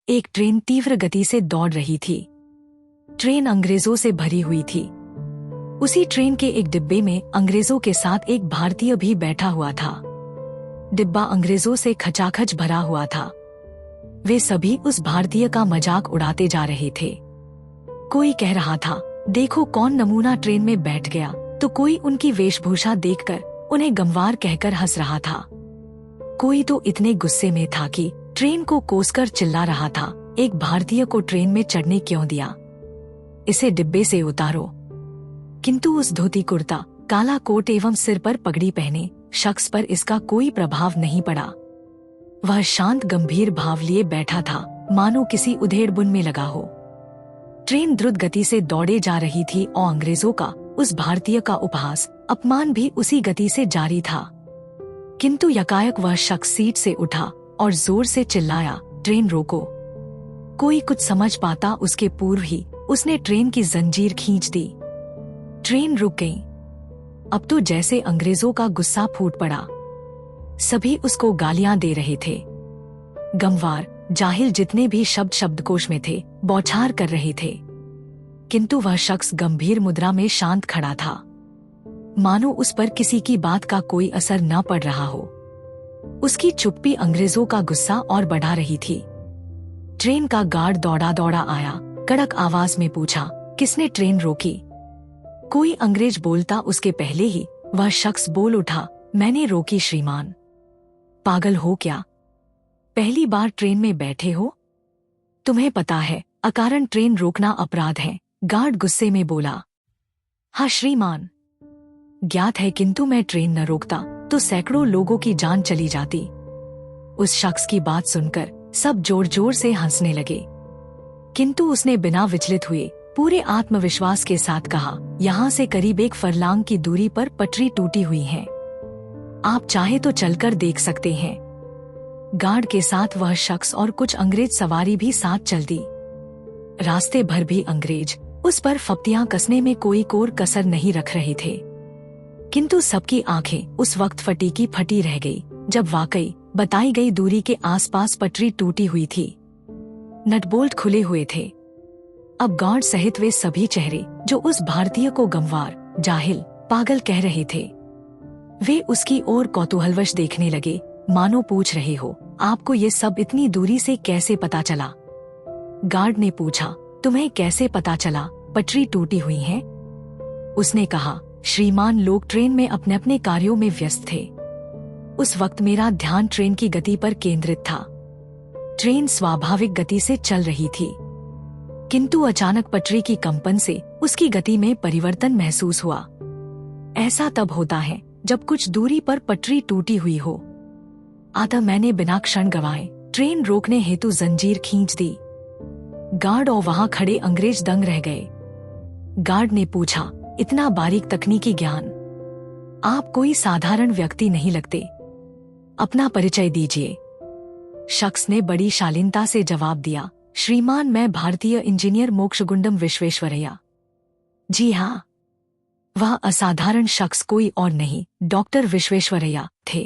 एक ट्रेन तीव्र गति से दौड़ रही थी। ट्रेन अंग्रेजों से भरी हुई थी। उसी ट्रेन के एक डिब्बे में अंग्रेजों के साथ एक भारतीय भी बैठा हुआ था। डिब्बा अंग्रेजों से खचाखच भरा हुआ था। वे सभी उस भारतीय का मजाक उड़ाते जा रहे थे। कोई कह रहा था, देखो कौन नमूना ट्रेन में बैठ गया, तो कोई उनकी वेशभूषा देखकर उन्हें गंवार कहकर हंस रहा था। कोई तो इतने गुस्से में था कि ट्रेन को कोसकर चिल्ला रहा था, एक भारतीय को ट्रेन में चढ़ने क्यों दिया, इसे डिब्बे से उतारो। किंतु उस धोती कुर्ता, काला कोट एवं सिर पर पगड़ी पहने शख्स पर इसका कोई प्रभाव नहीं पड़ा। वह शांत गंभीर भाव लिए बैठा था, मानो किसी उधेड़बुन में लगा हो। ट्रेन द्रुत गति से दौड़े जा रही थी और अंग्रेजों का उस भारतीय का उपहास अपमान भी उसी गति से जारी था। किंतु यकायक वह शख्स सीट से उठा और जोर से चिल्लाया, ट्रेन रोको। कोई कुछ समझ पाता उसके पूर्व ही उसने ट्रेन की जंजीर खींच दी। ट्रेन रुक गई। अब तो जैसे अंग्रेजों का गुस्सा फूट पड़ा। सभी उसको गालियां दे रहे थे। गंवार, जाहिल जितने भी शब्द शब्दकोश में थे बौछार कर रहे थे। किंतु वह शख्स गंभीर मुद्रा में शांत खड़ा था, मानो उस पर किसी की बात का कोई असर न पड़ रहा हो। उसकी चुप्पी अंग्रेजों का गुस्सा और बढ़ा रही थी। ट्रेन का गार्ड दौड़ा दौड़ा आया, कड़क आवाज में पूछा, किसने ट्रेन रोकी? कोई अंग्रेज बोलता उसके पहले ही वह शख्स बोल उठा, मैंने रोकी श्रीमान। पागल हो क्या? पहली बार ट्रेन में बैठे हो? तुम्हें पता है अकारण ट्रेन रोकना अपराध है। गार्ड गुस्से में बोला, हाँ श्रीमान, ज्ञात है, किंतु मैं ट्रेन न रोकता तो सैकड़ों लोगों की जान चली जाती। उस शख्स की बात सुनकर सब जोर जोर से हंसने लगे। किंतु उसने बिना विचलित हुए पूरे आत्मविश्वास के साथ कहा, यहाँ से करीब 1 फरलांग की दूरी पर पटरी टूटी हुई है, आप चाहे तो चलकर देख सकते हैं। गार्ड के साथ वह शख्स और कुछ अंग्रेज सवारी भी साथ चल दी। रास्ते भर भी अंग्रेज उस पर फप्तियां कसने में कोई कोर कसर नहीं रख रहे थे। किंतु सबकी आंखें उस वक्त फटी की फटी रह गई जब वाकई बताई गई दूरी के आसपास पटरी टूटी हुई थी। नटबोल्ट खुले हुए थे। अब गार्ड सहित वे सभी चेहरे जो उस भारतीय को गंवार, जाहिल, पागल कह रहे थे, वे उसकी ओर कौतूहलवश देखने लगे, मानो पूछ रहे हो, आपको ये सब इतनी दूरी से कैसे पता चला? गार्ड ने पूछा, तुम्हें कैसे पता चला पटरी टूटी हुई है? उसने कहा, श्रीमान, लोग ट्रेन में अपने अपने कार्यों में व्यस्त थे। उस वक्त मेरा ध्यान ट्रेन की गति पर केंद्रित था। ट्रेन स्वाभाविक गति से चल रही थी, किंतु अचानक पटरी की कंपन से उसकी गति में परिवर्तन महसूस हुआ। ऐसा तब होता है जब कुछ दूरी पर पटरी टूटी हुई हो। अतः मैंने बिना क्षण गवाए ट्रेन रोकने हेतु जंजीर खींच दी। गार्ड और वहां खड़े अंग्रेज दंग रह गए। गार्ड ने पूछा, इतना बारीक तकनीकी ज्ञान? आप कोई साधारण व्यक्ति नहीं लगते, अपना परिचय दीजिए। शख्स ने बड़ी शालीनता से जवाब दिया, श्रीमान, मैं भारतीय इंजीनियर मोक्षगुंडम विश्वेश्वरैया। जी हाँ, वह असाधारण शख्स कोई और नहीं, डॉक्टर विश्वेश्वरैया थे।